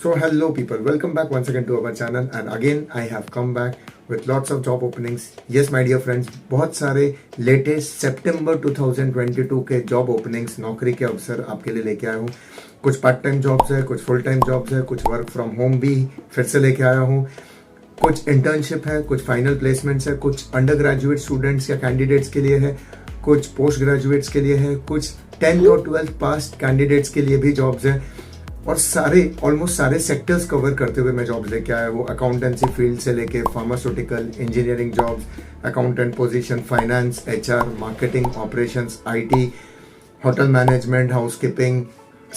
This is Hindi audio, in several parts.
So hello people, welcome back once again to our channel and again I have come back with lots of job openings. Yes my dear friends, बहुत सारे लेटेस्ट सितंबर 2022 के जॉब ओपनिंग्स, नौकरी के अवसर आपके लिए लेके आया हूँ। कुछ पार्ट टाइम जॉब्स है, कुछ फुल टाइम जॉब्स है, कुछ वर्क फ्रॉम होम भी फिर से लेके आया हूँ, कुछ इंटर्नशिप है, कुछ फाइनल प्लेसमेंट्स है, कुछ अंडर ग्रेजुएट स्टूडेंट्स या कैंडिडेट्स के लिए है, कुछ पोस्ट ग्रेजुएट्स के लिए है, कुछ 10th और 12th पास कैंडिडेट्स के लिए भी जॉब्स है और ऑलमोस्ट सारे सेक्टर्स कवर करते हुए मैं जॉब्स लेके आया। वो अकाउंटेंसी फील्ड से लेके pharmaceutical, engineering jobs, accountant position, finance, HR, marketing, operations, IT, hotel management, housekeeping,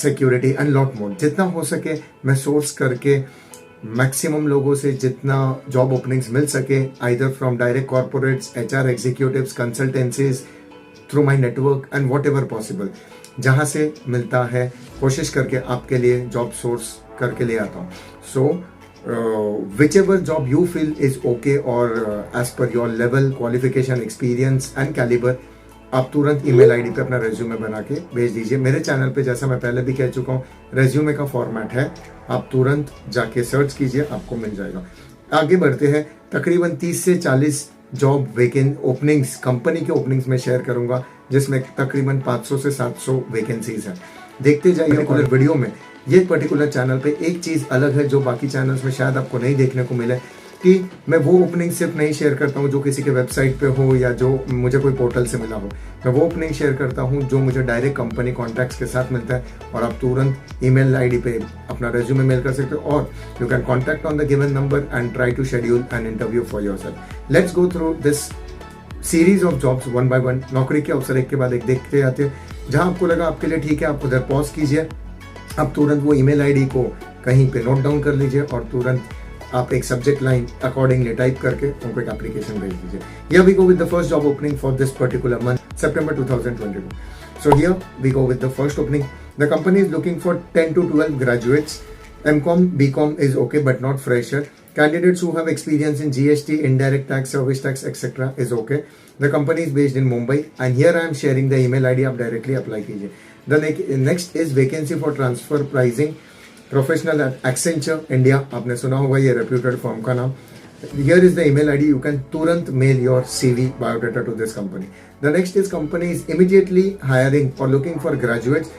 security and lot more. जितना हो सके मैं सोर्स करके मैक्सिमम लोगों से जितना जॉब ओपनिंग्स मिल सके, either from direct corporates, HR executives, consultancies, through my network and what ever possible, जहाँ से मिलता है कोशिश करके आपके लिए जॉब सोर्स करके ले आता हूँ। So whichever job you feel is okay और as per your level, qualification, experience and calibre, आप तुरंत ईमेल आईडी पे अपना रेज्यूमे बना के भेज दीजिए। मेरे चैनल पे जैसा मैं पहले भी कह चुका हूँ, रेज्यूमे का फॉर्मेट है, आप तुरंत जाके सर्च कीजिए, आपको मिल जाएगा। आगे बढ़ते हैं। तकरीबन 30 से 40 जॉब वेकेंट ओपनिंग्स, कंपनी के ओपनिंग्स में शेयर करूंगा, जिसमें तकरीबन 500 से 700 वैकेंसीज हैं। देखते जाइए पर्टिकुलर वीडियो में। ये पर्टिकुलर चैनल पे एक चीज़ अलग है जो बाकी चैनल्स में शायद आपको नहीं देखने को मिले, कि मैं वो ओपनिंग सिर्फ नहीं शेयर करता हूँ जो किसी के वेबसाइट पे हो या जो मुझे कोई पोर्टल से मिला हो। मैं वो ओपनिंग शेयर करता हूँ जो मुझे डायरेक्ट कंपनी कॉन्टैक्ट्स के साथ मिलता है और आप तुरंत ईमेल आईडी पे अपना रेज्यूमे मेल कर सकते हो और you can contact on the given number and try to schedule an interview for yourself. Let's go through this series of jobs one by one. नौकरी के अवसर एक के बाद एक देखते जाते हैं। जहां आपको लगा आपके लिए ठीक है, आप उधर पॉज कीजिए, आप तुरंत वो ईमेल आईडी को कहीं पे नोट डाउन कर लीजिए और तुरंत आप एक सब्जेक्ट लाइन अकॉर्डिंगली टाइप करके उनको एक एप्लीकेशन भेज दीजिए। Here we go with the first job opening for this particular month, September 2022. So here we go with the first opening. The company is looking for 10 to 12 graduates. MCom, BCom is okay but not fresher. Candidates who have experience in GST, indirect tax, service tax, etc. is okay. The company is based in Mumbai and here I am sharing the email ID, आप directly apply कीजिए। The next is vacancy for transfer pricing professional at Accenture India. आपने सुना होगा ये reputed firm का नाम। Here is the email ID. You can turant mail your CV biodata to this company. The next is company is immediately hiring or looking for graduates.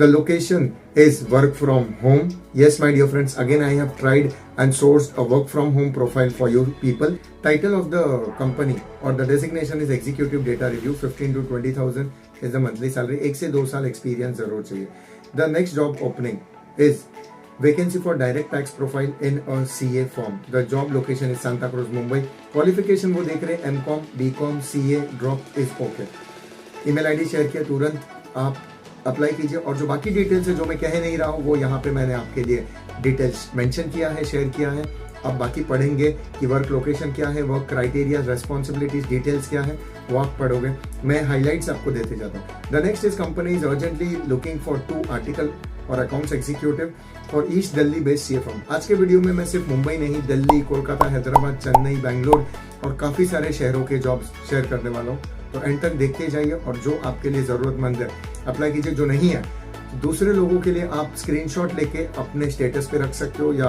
The location is work from home. Yes, my dear friends, again I have tried and sourced a work from home profile for you people. Title of the company or the designation is executive data review. 15 to 20,000 is the monthly salary. 1 से 2 साल experience जरूर चाहिए। The next job opening is vacancy for direct tax profile in a CA firm. The job location is Santa Cruz, Mumbai. Qualification वो देख रहे हैं MCom, BCom, CA, drop is okay. Email ID share किया, तुरंत आप अप्लाई कीजिए और जो बाकी डिटेल्स है जो मैं कह नहीं रहा हूँ वो यहाँ पे मैंने आपके लिए डिटेल्स मेंशन किया है, शेयर किया है। आप बाकी पढ़ेंगे कि वर्क लोकेशन क्या है, वर्क क्राइटेरिया, रेस्पॉन्सिबिलिटीज, डिटेल्स क्या है, वो आप पढ़ोगे। मैं हाईलाइट्स आपको देते जाता हूँ। The next is company is urgently looking for 2 article और accounts executive for east Delhi based CA firm. आज के वीडियो में मैं सिर्फ मुंबई नहीं, दिल्ली, कोलकाता, हैदराबाद, चेन्नई, बैंगलोर और काफ़ी सारे शहरों के जॉब्स शेयर करने वाला हूँ। तो एंड तक देखते जाइए और जो आपके लिए ज़रूरतमंद है अप्लाई कीजिए। जो नहीं है दूसरे लोगों के लिए आप स्क्रीनशॉट लेके अपने स्टेटस पे रख सकते हो या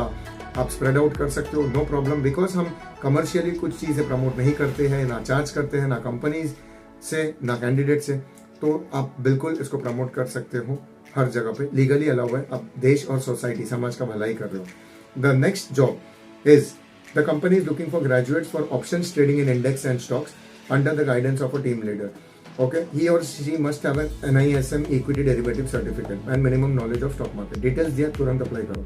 आप स्प्रेड आउट कर सकते हो, नो प्रॉब्लम। बिकॉज हम कमर्शियली कुछ चीज़ें प्रमोट नहीं करते हैं, ना चार्ज करते हैं, ना कंपनीज से ना कैंडिडेट से। तो आप बिल्कुल इसको प्रमोट कर सकते हो, हर जगह पे लीगली अलाउ है। आप देश और सोसाइटी, समाज का भलाई कर रहे हो। The next job is the company is looking for graduates for options trading in index and stocks under the guidance of a team leader. Okay, he or she must have an NISM equity derivative certificate and minimum knowledge of stock market. Details दिया, तुरंत अप्लाई करो।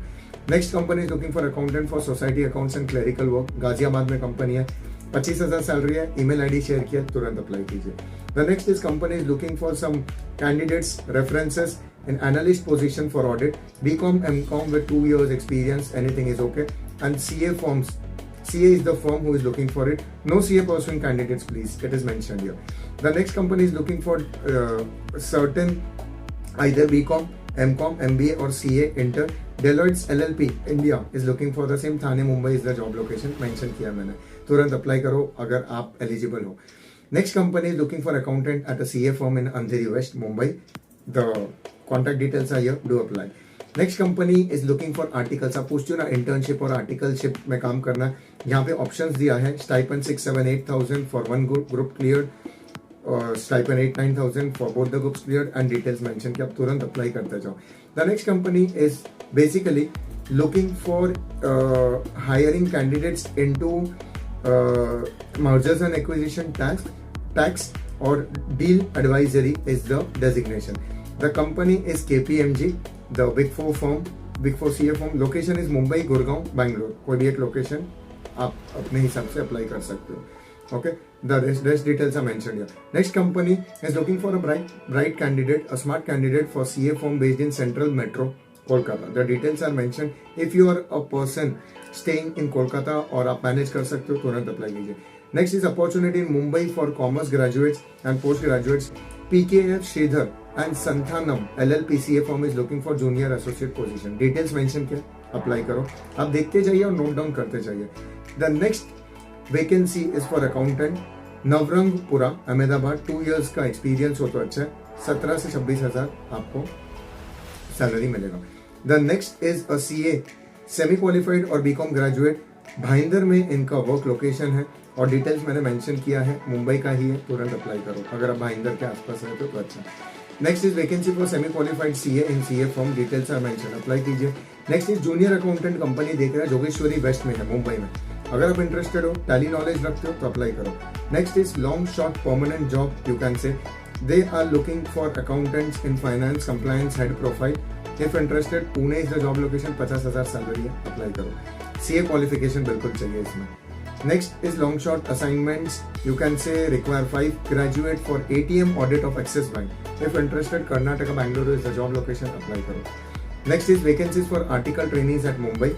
Next company is looking for accountant for society accounts and clerical work. Ghaziabad में कंपनी है, 25,000 सैलरी है। ईमेल आईडी शेयर किया, तुरंत अप्लाई कीजिए। The next is company is looking for some candidates references in analyst position for audit. BCom, MCom with 2 years experience, anything is okay. And CA firms, CA is the firm who is looking for it. No CA pursuing candidates, please. It is mentioned here. The next company is looking for certain either BCom, MCom, MBA or CA inter. Deloitte's LLP India is looking for the same. Thane, Mumbai is the job location. Mention किया मैंने, तुरंत अप्लाई करो अगर आप एलिजिबल हो। Next company is looking for accountant at a CA firm in Andheri West, Mumbai. The contact details are here. Do apply. Next company is looking for articles. आप पूछते हो ना इंटर्नशिप और आर्टिकलशिप में काम करना, यहाँ पे ऑप्शंस दिया है। Stipend 6-7-8,000 for one group clear और stipend 8-9,000 for both the groups clear and details mention कि आप तुरंत अप्लाई करते जाओ। The next company is basically looking for hiring candidates into mergers and acquisition tax or deal advisory is the designation. The company is KPMG, the Big Four CA firm. Location is Mumbai, Gurgaon, Bangalore. कोई भी एक लोकेशन आप अपने हिसाब से अप्लाई कर सकते हो। Okay, the rest details are mentioned here. Next company is looking for a bright candidate, a smart candidate for CA firm based in Central Metro, Kolkata. The details are mentioned. If you are a person staying in Kolkata और आप मैनेज कर सकते हो तुरंत अप्लाई कीजिए। Next is opportunity in Mumbai for commerce graduates and post graduates. PKF Sridhar and Santhanam LLP CA firm is looking for junior associate position. Details mention किया, अप्लाई करो। आप देखते जाइए और नोट डाउन करते जाइए। The next vacancy is for accountant, Navrangpura, Ahmedabad. 2 years का एक्सपीरियंस हो तो अच्छा है। 17 से 26 हजार आपको सैलरी मिलेगा। The next is a CA semi qualified और बीकॉम ग्रेजुएट। भाईंदर में इनका वर्क लोकेशन है और डिटेल्स मैंने मेंशन किया है, मुंबई का ही है, तुरंत अप्लाई करो अगर आप भाईंदर के आसपास रहते हो तो अच्छा। Next is vacancy for semi qualified CA in CA firm. Details are mention, apply कीजिए। Next is junior accountant company देख रहा है, जोगेश्वरी वेस्ट में है, मुंबई में। अगर आप इंटरेस्टेड हो, टैली नॉलेज रखते हो तो अप्लाई करो। Next is long short permanent job, you can say. They are looking for accountants in finance compliance head profile. If interested, Pune is the job location, 50,000 salary है, अप्लाई करो। CA क्वालिफिकेशन बिल्कुल चाहिए इसमें। Next is long short assignments, you can say require 5 graduate for ATM audit of Axis Bank. If interested, Karnataka Bengaluru is the job location, apply करो। Next is vacancies for article trainees at Mumbai.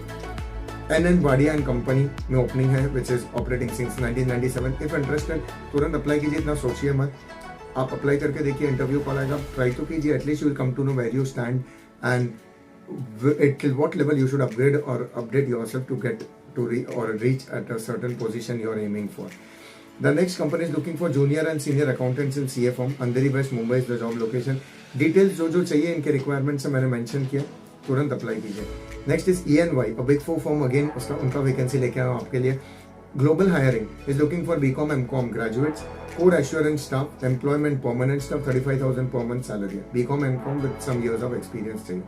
NN वाडिया एंड कंपनी में ओपनिंग है which is operating since 1997। If interested, तुरंत अप्लाई कीजिए, इतना सोचिए मत। आप अप्लाई करके देखिए, इंटरव्यू कॉल आएगा, ट्राई तो कीजिए, at least you will come to know where you stand and till what level you should upgrade or update yourself to get to reach at a certain position you are aiming for. The next company is looking for junior and senior accountants in CA firm. Andheri West, Mumbai is the job location. Details जो चाहिए इनके requirements से मैंने mention किया, तुरंत अप्लाई कीजिए। Next is ENY, a big four firm again, उनका वैकेंसी लेके आया हूँ आपके लिए। Global hiring is looking for BCom MCom graduates, core assurance staff, employment permanent staff, 35,000 per month salary, BCom MCom with some years of experience चाहिए।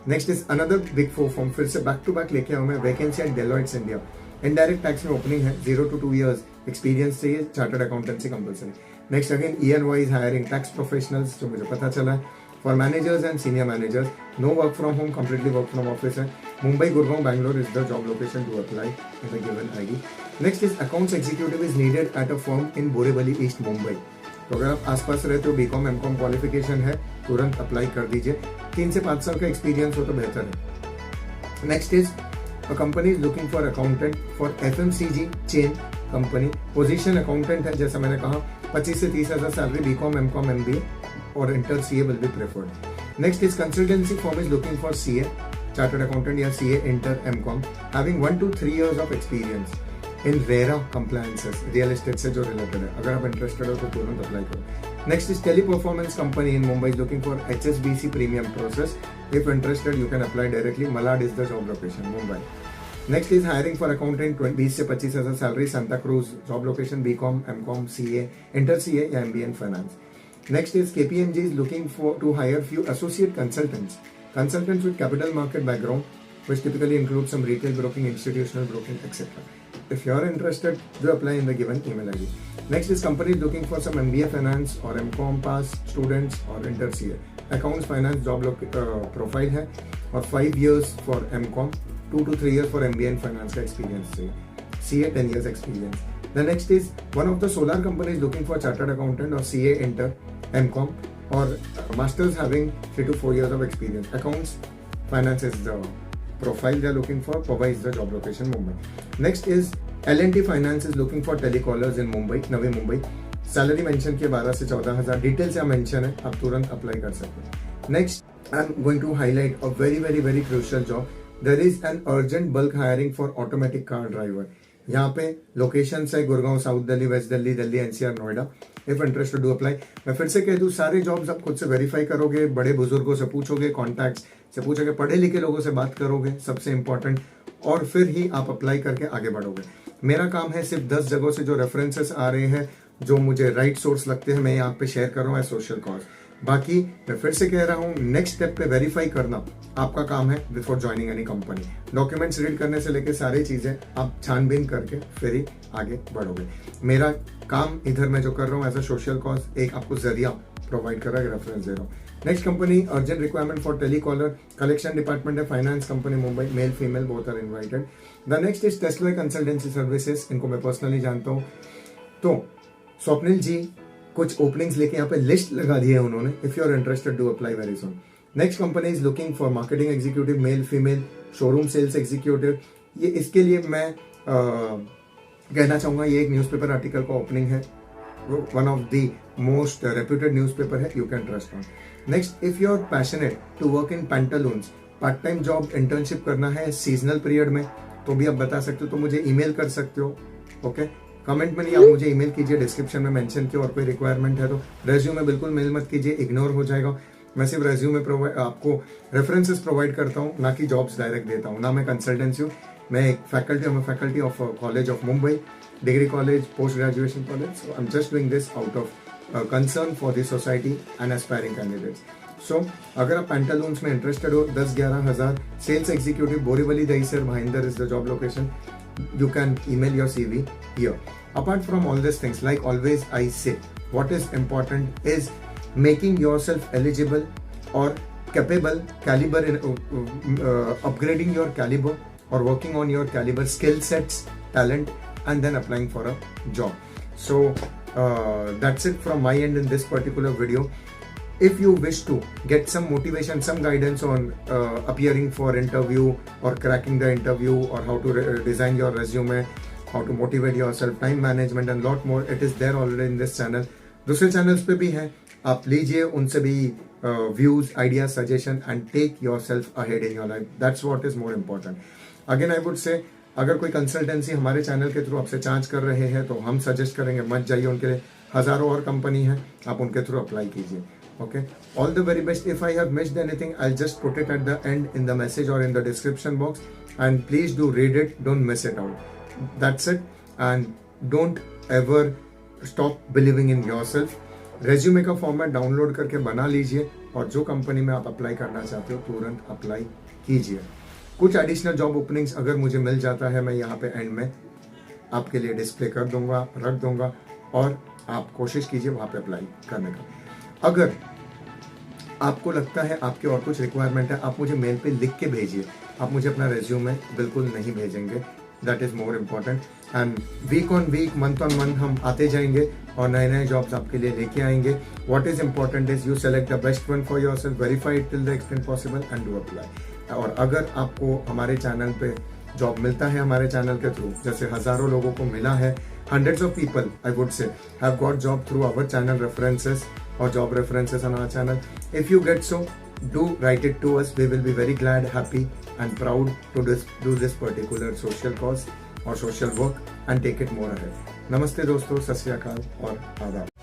Next is another big four firm, फिर से बैक टू बैक लेके आऊँ मैं, vacancy at Deloitte's India. Indirect tax में ओपनिंग है, 0 to 2 years एक्सपीरियंस चाहिए, chartered accountancy compulsory. Next again ENY is hiring tax professionals, जो मुझे पता चला है, for managers and senior managers. No work from home, completely work from office है। Mumbai, Gurgaon, Bangalore is the job location to apply in the given ID। Next is accounts executive is needed at a firm in Borivali east, Mumbai. तो अगर आप आसपास रहते हो, BCom MCom क्वालिफिकेशन है, तुरंत अप्लाई कर दीजिए। 3 से 5 साल का एक्सपीरियंस हो तो बेहतर है। Next is a company is looking for accountant for FMCG chain company. Position accountant है, जैसा मैंने कहा, 25 से 30,000 सैलरी, BCom MCom MBA और inter CA will be preferred. Next is consultancy firm is looking for CA chartered accountant या CA inter MCom having 1 to 3 years of experience in RERA compliances, real estate से जो रिलेटेड है। अगर आप इंटरेस्टेड हो तो तुरंत अप्लाई करो। Next is Teleperformance company in Mumbai is looking for HSBC premium process. If interested you can apply directly, Malad is the job location, Mumbai. Next is hiring for accountant, 20 से 25,000 salary, Santa Cruz, job location BCom MCom CA inter CA या MBA in finance. Next is KPMG is looking to hire few associate consultants with capital market background, which typically includes some retail broking, institutional broking, etc. If you are interested, do apply in the given email ID. Next is company is looking for some MBA finance or MCom pass students or inter CA. Accounts finance job profile है और 5 years for MCom, 2 to 3 years for MBA in finance का experience चाहिए, CA 10 years experience. The next is one of the solar companies looking for chartered accountant or CA inter MCom or masters having 3 to 4 years of experience. Accounts finance is the profile they are looking for. Powai is the job location, Mumbai. Next is L&T Finance is looking for telecallers in Mumbai, Navi Mumbai. Salary mention किया 12 से 14,000, डिटेल्स यहाँ मेंशन है, आप तुरंत अप्लाई कर सकते हैं। Next I am going to highlight a very very very crucial job. There is an urgent bulk hiring for automatic car driver. यहाँ पे लोकेशन है Gurgaon, south Delhi, west Delhi, Delhi NCR, Noida. If interested do apply. मैं फिर से कह दूं, सारे जॉब्स आप खुद से वेरीफाई करोगे, बड़े बुजुर्गों से पूछोगे, कॉन्टैक्ट्स से पूछोगे, पढ़े लिखे लोगों से बात करोगे, सबसे इंपॉर्टेंट, और फिर ही आप अप्लाई करके आगे बढ़ोगे। मेरा काम है सिर्फ 10 जगहों से जो रेफरेंसेस आ रहे हैं, जो मुझे राइट सोर्स लगते हैं, मैं यहाँ पे शेयर कर रहा हूँ एज सोशल कॉज। बाकी मैं फिर से कह रहा हूँ, नेक्स्ट स्टेप पे वेरीफाई करना आपका काम है before joining any company. Documents read करने से लेके सारी चीजें आप छानबीन करके फिर ही आगे बढ़ोगे। मेरा काम इधर मैं जो कर रहा हूँ एज अ सोशल कॉज, एक आपको जरिया प्रोवाइड कर रहा है, रेफरेंस दे रहा हूँ। Next company, urgent requirement for telecaller, collection department है, finance company Mumbai, male female both are invited. The next is Tesla consultancy services, इनको मैं पर्सनली जानता हूँ। तो स्वप्निल जी कुछ ओपनिंग्स लेके यहाँ पे लिस्ट लगा दी है उन्होंने, if you are interested do apply very soon. Next company is looking for marketing executive, male female, showroom sales executive. ये इसके लिए मैं कहना चाहूंगा, ये एक न्यूज़पेपर आर्टिकल का ओपनिंग है, one of the most reputed newspaper है, you can trust on. Next, if you are passionate to work in Pantaloons, part time job internship करना है सीजनल पीरियड में, तो भी आप बता सकते हो, तो मुझे ईमेल कर सकते हो। ओके, कमेंट में नहीं, आप मुझे ईमेल कीजिए, डिस्क्रिप्शन में मेंशन किया, और कोई रिक्वायरमेंट है तो रेज्यूमे बिल्कुल मेल मत कीजिए, इग्नोर हो जाएगा। मैं सिर्फ रेज्यूमे आपको रेफरेंसेस प्रोवाइड करता हूँ, ना कि जॉब्स डायरेक्ट देता हूँ, ना मैं कंसल्टेंसी हूँ। मैं एक faculty of college of Mumbai, degree college, post graduation college, so I am just doing this out of concern for the society and aspiring candidates. So अगर आप पैंटालून्स में इंटरेस्टेड हो, 10-11 हज़ार, sales executive, Borivali, Dahisar, Bhayandar is the job location, you can email your CV here. Apart from all these things, like always I say, what is important is making yourself eligible or capable, caliber in upgrading your caliber or working on your caliber, skill sets, talent, and then applying for a job. So that's it from my end in this particular video. If you wish to get some motivation, some guidance on appearing for interview or cracking the interview, or how to design your resume, how to motivate yourself, time management and lot more, it is there already in this channel. दूसरे channels पे भी हैं, आप लीजिए उनसे भी views, ideas, suggestion and take yourself ahead in your life. That's what is more important. Again I would say, अगर कोई कंसल्टेंसी हमारे चैनल के थ्रू आपसे चार्ज कर रहे हैं तो हम सजेस्ट करेंगे मत जाइए, उनके लिए हजारों और कंपनी है, आप उनके थ्रू अप्लाई कीजिए। Okay, all the very best. If I have missed anything, I'll just put it at the end in the message or in the description box, and please do read it, don't miss it out. That's it, and don't ever stop believing in yourself. Resume का फॉर्मेट डाउनलोड करके बना लीजिए, और जो कंपनी में आप अप्लाई करना चाहते हो तुरंत अप्लाई कीजिए। कुछ एडिशनल जॉब ओपनिंग्स अगर मुझे मिल जाता है, मैं यहाँ पे एंड में आपके लिए डिस्प्ले कर दूंगा, रख दूंगा, और आप कोशिश कीजिए वहाँ पे अप्लाई करने का। अगर आपको लगता है आपके और कुछ रिक्वायरमेंट है, आप मुझे मेल पे लिख के भेजिए, आप मुझे अपना रेज्यूमे बिल्कुल नहीं भेजेंगे, that is more important. And week on week, month on month हम आते जाएंगे और नए नए जॉब्स आपके लिए लेके आएंगे। What is important is you select the best one for your self, verify it till the extent possible and do apply. और अगर आपको हमारे चैनल पे जॉब मिलता है हमारे चैनल के थ्रू, जैसे हजारों लोगों को मिला है, hundreds of people I would say have got job through our channel references or job references on our channel. If you get so, do write it to us. We will be very glad, happy and proud to do this particular social cause or social work and take it more ahead. नमस्ते दोस्तों, सत श्री अकाल और आदाब।